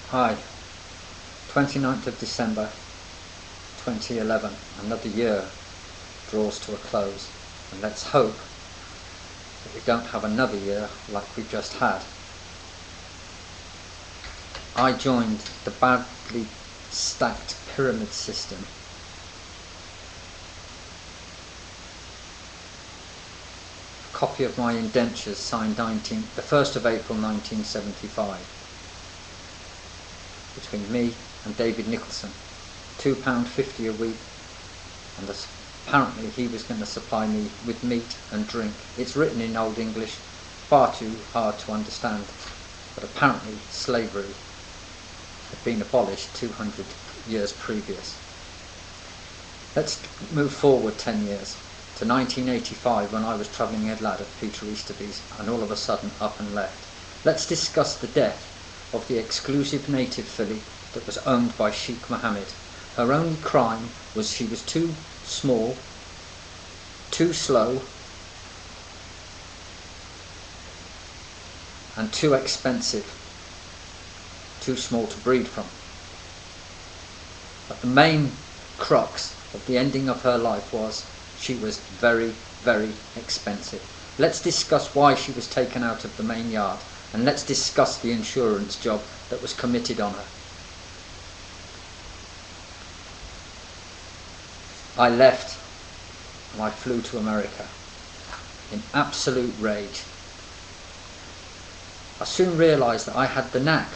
Hi, 29th of December 2011, another year draws to a close, and let's hope that we don't have another year like we've just had. I joined the badly stacked pyramid system a copy of my indentures signed the 1st of April 1975 between me and David Nicholson, £2.50 a week, and apparently he was going to supply me with meat and drink. It's written in Old English, far too hard to understand, but apparently slavery had been abolished 200 years previous. Let's move forward 10 years to 1985, when I was travelling head lad at Peter Easterby's and all of a sudden up and left. Let's discuss the death of the exclusive native filly that was owned by Sheikh Mohammed. Her only crime was she was too small, too slow, and too expensive, too small to breed from. But the main crux of the ending of her life was she was very, very expensive. Let's discuss why she was taken out of the main yard, and let's discuss the insurance job that was committed on her. I left and I flew to America in absolute rage. I soon realised that I had the knack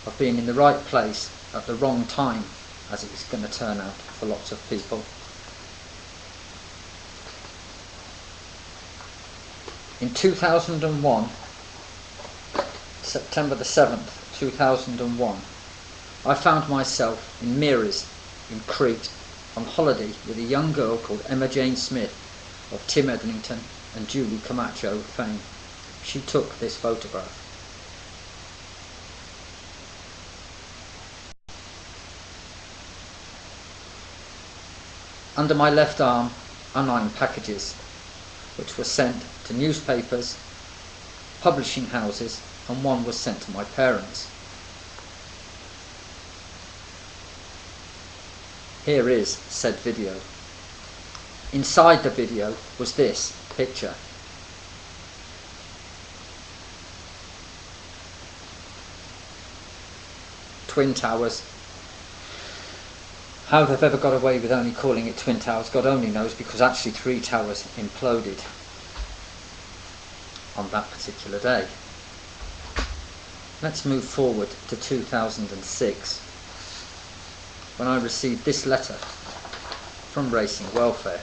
of being in the right place at the wrong time, as it's going to turn out for lots of people. In 2001, September the 7th, 2001, I found myself in Meares in Crete on holiday with a young girl called Emma Jane Smith of Tim Edlington and Julie Camacho fame. She took this photograph. Under my left arm are 9 packages, which were sent to newspapers, publishing houses, and one was sent to my parents. Here is said video. Inside the video was this picture. Twin Towers. How they've ever got away with only calling it Twin Towers, God only knows, because actually 3 towers imploded on that particular day. Let's move forward to 2006, when I received this letter from Racing Welfare.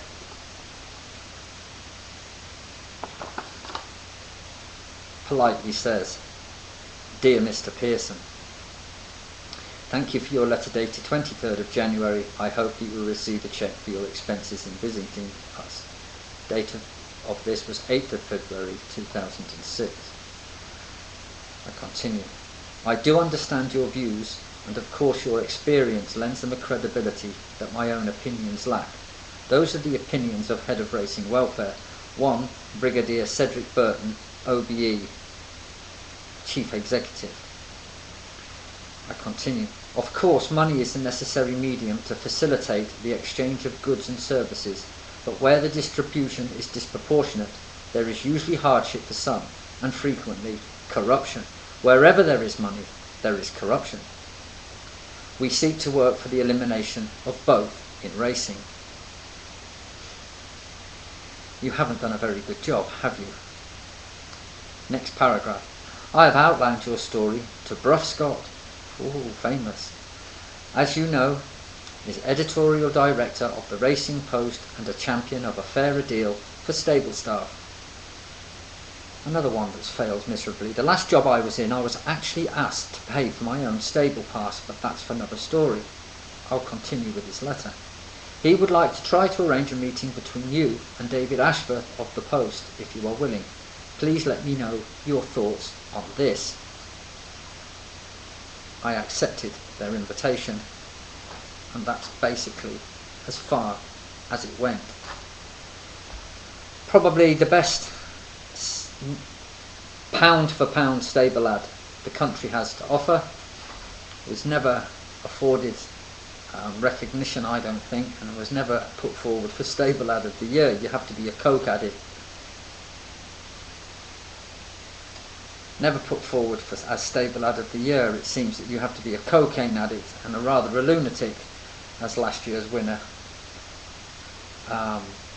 Politely says, "Dear Mr. Pearson, thank you for your letter dated 23rd of January. I hope you will receive a cheque for your expenses in visiting us." Date of this was 8th of February 2006. I continue. "I do understand your views, and of course your experience lends them a credibility that my own opinions lack. Those are the opinions of Head of Racing Welfare, 1 Brigadier Cedric Burton, OBE, Chief Executive." I continue. "Of course money is the necessary medium to facilitate the exchange of goods and services, but where the distribution is disproportionate, there is usually hardship for some, and frequently corruption. Wherever there is money, there is corruption. We seek to work for the elimination of both in racing." You haven't done a very good job, have you? Next paragraph. "I have outlined your story to Bruff Scott," ooh, famous, "as you know, is editorial director of the Racing Post and a champion of a fairer deal for stable staff." Another one that's failed miserably. "The last job I was in, I was actually asked to pay for my own stable pass, but that's for another story." I'll continue with his letter. "He would like to try to arrange a meeting between you and David Ashworth of the Post, if you are willing. Please let me know your thoughts on this." I accepted their invitation, and that's basically as far as it went. Probably the best pound for pound stable lad the country has to offer. Was never afforded recognition, I don't think, and was never put forward for stable lad of the year. You have to be a coke addict. Never put forward as stable lad of the year. It seems that you have to be a cocaine addict and rather a lunatic, as last year's winner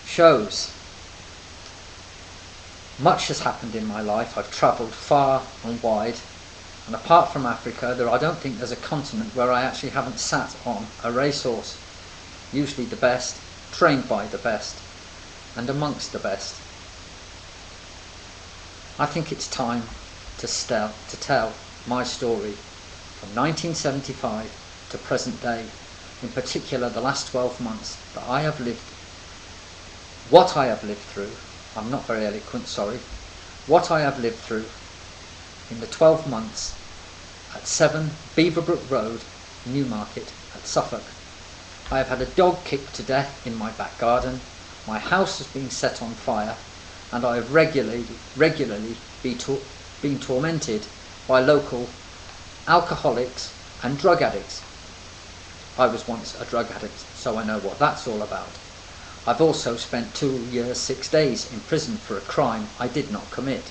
shows. Much has happened in my life. I've travelled far and wide, and apart from Africa, I don't think there's a continent where I actually haven't sat on a racehorse. Usually the best, trained by the best, and amongst the best. I think it's time to tell my story from 1975 to present day, in particular the last 12 months that I have lived, what I have lived through. I'm not very eloquent, sorry. What I have lived through in the 12 months at 7 Beaverbrook Road, Newmarket at Suffolk. I have had a dog kicked to death in my back garden, my house has been set on fire, and I have regularly been tormented by local alcoholics and drug addicts. I was once a drug addict, so I know what that's all about. I've also spent 2 years 6 days in prison for a crime I did not commit.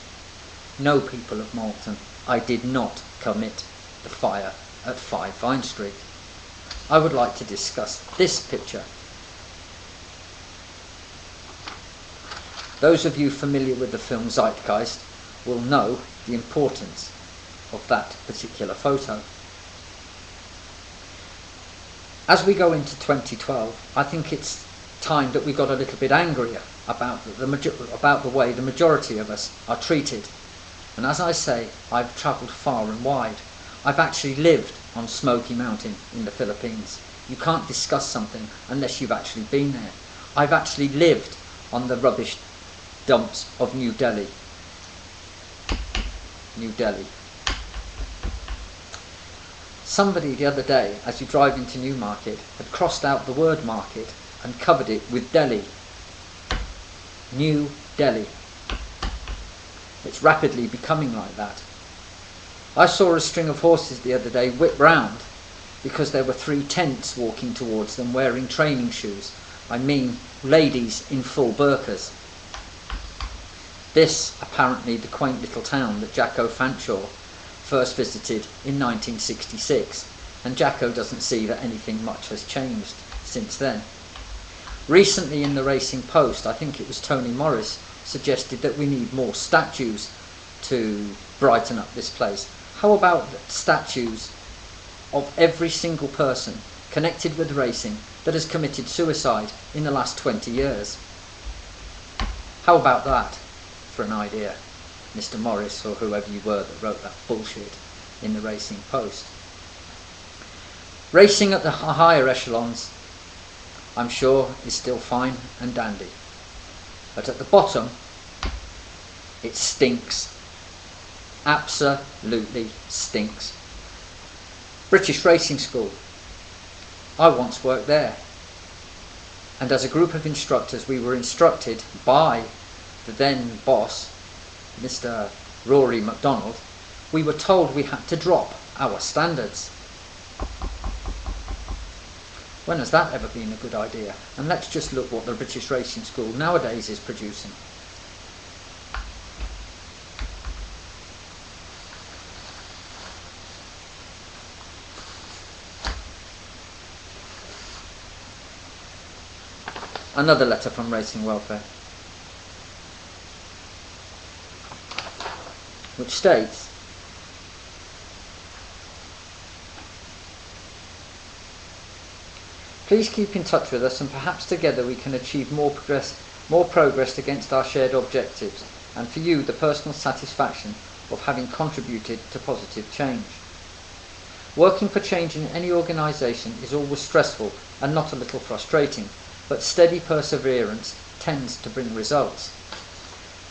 No, people of Malton, I did not commit the fire at 5 Vine Street. I would like to discuss this picture. Those of you familiar with the film Zeitgeist will know the importance of that particular photo. As we go into 2012, I think it's time that we got a little bit angrier about the way the majority of us are treated. And as I say, I've travelled far and wide. I've actually lived on Smoky Mountain in the Philippines. You can't discuss something unless you've actually been there. I've actually lived on the rubbish dumps of New Delhi. New Delhi. Somebody the other day, as you drive into Newmarket, had crossed out the word market and covered it with Delhi. New Delhi. It's rapidly becoming like that. I saw a string of horses the other day whip round because there were 3 tents walking towards them wearing training shoes. I mean ladies in full burqas. This, apparently, the quaint little town that Jacko Fanshawe first visited in 1966, and Jacko doesn't see that anything much has changed since then. Recently in the Racing Post, I think it was Tony Morris, suggested that we need more statues to brighten up this place. How about statues of every single person connected with racing that has committed suicide in the last 20 years? How about that for an idea, Mr. Morris, or whoever you were that wrote that bullshit in the Racing Post? Racing at the higher echelons, I'm sure, is still fine and dandy. But at the bottom, it stinks. Absolutely stinks. British Racing School. I once worked there. And as a group of instructors, we were instructed by the then boss, Mr. Rory MacDonald. We were told we had to drop our standards. When has that ever been a good idea? And let's just look what the British Racing School nowadays is producing. Another letter from Racing Welfare, which states, please keep in touch with us and perhaps together we can achieve more progress against our shared objectives, and for you the personal satisfaction of having contributed to positive change. Working for change in any organisation is always stressful and not a little frustrating, but steady perseverance tends to bring results.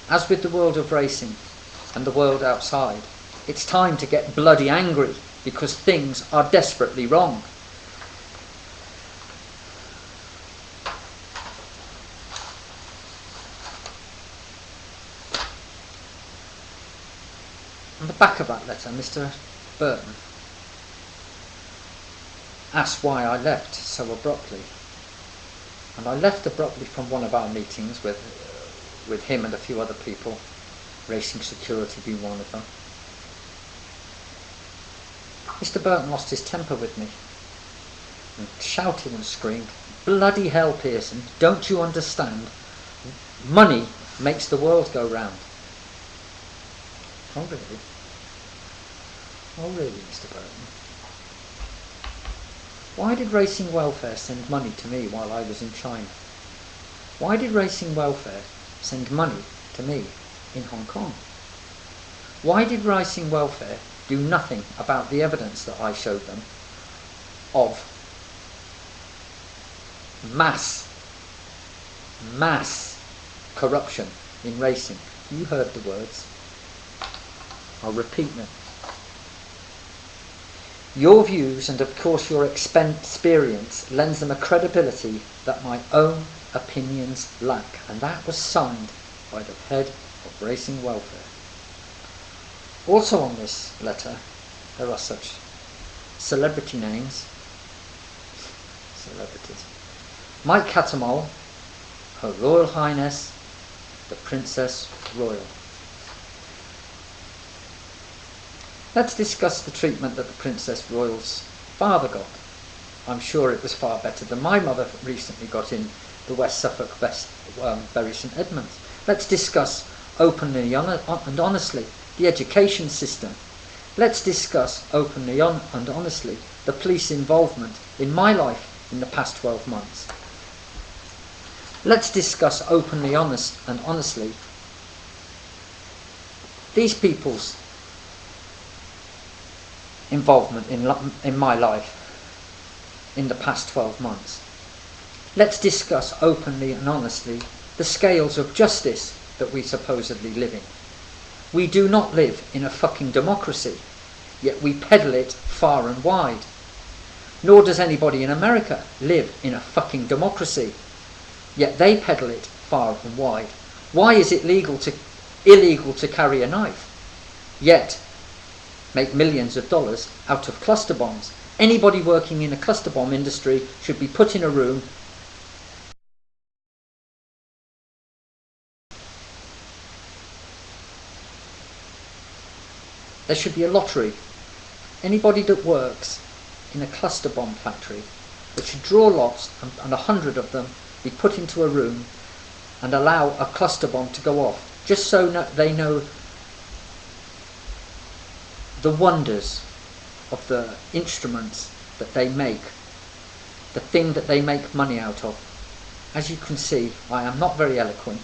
As with the world of racing and the world outside, it's time to get bloody angry because things are desperately wrong. back of that letter, Mr. Burton asked why I left so abruptly. And I left abruptly from one of our meetings with him and a few other people, Racing Security being one of them. Mr. Burton lost his temper with me and shouted and screamed, "Bloody hell, Pearson, don't you understand? Money makes the world go round." Oh really? Oh really, Mr. Burton? Why did Racing Welfare send money to me while I was in China? Why did Racing Welfare send money to me in Hong Kong? Why did Racing Welfare do nothing about the evidence that I showed them of mass corruption in racing? You heard the words. I'll repeat them. Your views and of course your experience lends them a credibility that my own opinions lack, and that was signed by the head of Racing Welfare. Also on this letter there are such celebrity names, celebrities: Mike Cattermole, Her Royal Highness the Princess Royal. Let's discuss the treatment that the Princess Royal's father got. I'm sure it was far better than my mother recently got in the West Suffolk Bury St Edmunds. Let's discuss openly and honestly the education system. Let's discuss openly and honestly the police involvement in my life in the past 12 months. Let's discuss openly and honestly these people's involvement in my life in the past 12 months. Let's discuss openly and honestly the scales of justice that we supposedly live in. We do not live in a fucking democracy, yet we peddle it far and wide. Nor does anybody in America live in a fucking democracy, yet they peddle it far and wide. Why is it illegal to carry a knife, yet make millions of dollars out of cluster bombs? Anybody working in a cluster bomb industry should be put in a room there should be a lottery. Anybody that works in a cluster bomb factory, they should draw lots and 100 of them be put into a room and allow a cluster bomb to go off, just so they know the wonders of the instruments that they make, the thing that they make money out of. As you can see, I am not very eloquent,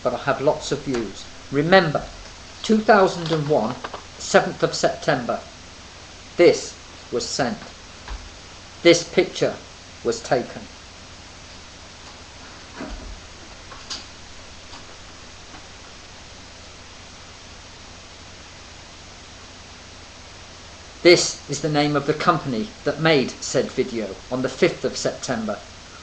but I have lots of views. Remember, 2001, 7th of September, this was sent. This picture was taken. This is the name of the company that made said video on the 5th of September.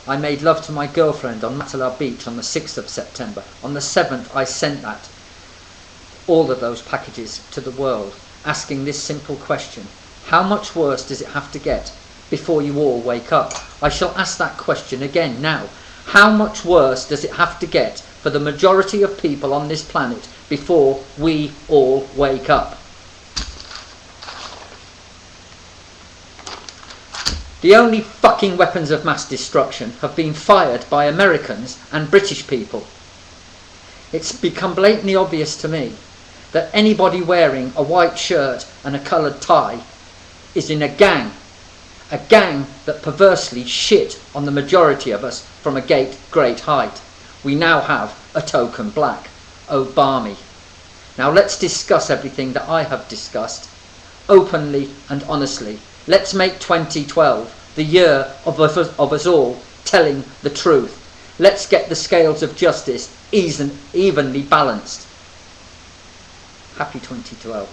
I made love to my girlfriend on Matala Beach on the 6th of September. On the 7th I sent all of those packages to the world, asking this simple question: how much worse does it have to get before you all wake up? I shall ask that question again now. How much worse does it have to get for the majority of people on this planet before we all wake up? The only fucking weapons of mass destruction have been fired by Americans and British people. It's become blatantly obvious to me that anybody wearing a white shirt and a coloured tie is in a gang that perversely shit on the majority of us from a great height. We now have a token black, Obama. Now let's discuss everything that I have discussed openly and honestly. Let's make 2012 the year of us all telling the truth. Let's get the scales of justice evenly balanced. Happy 2012.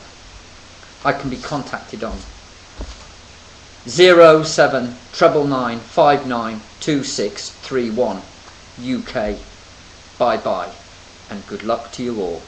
I can be contacted on 07999592631 UK. Bye bye and good luck to you all.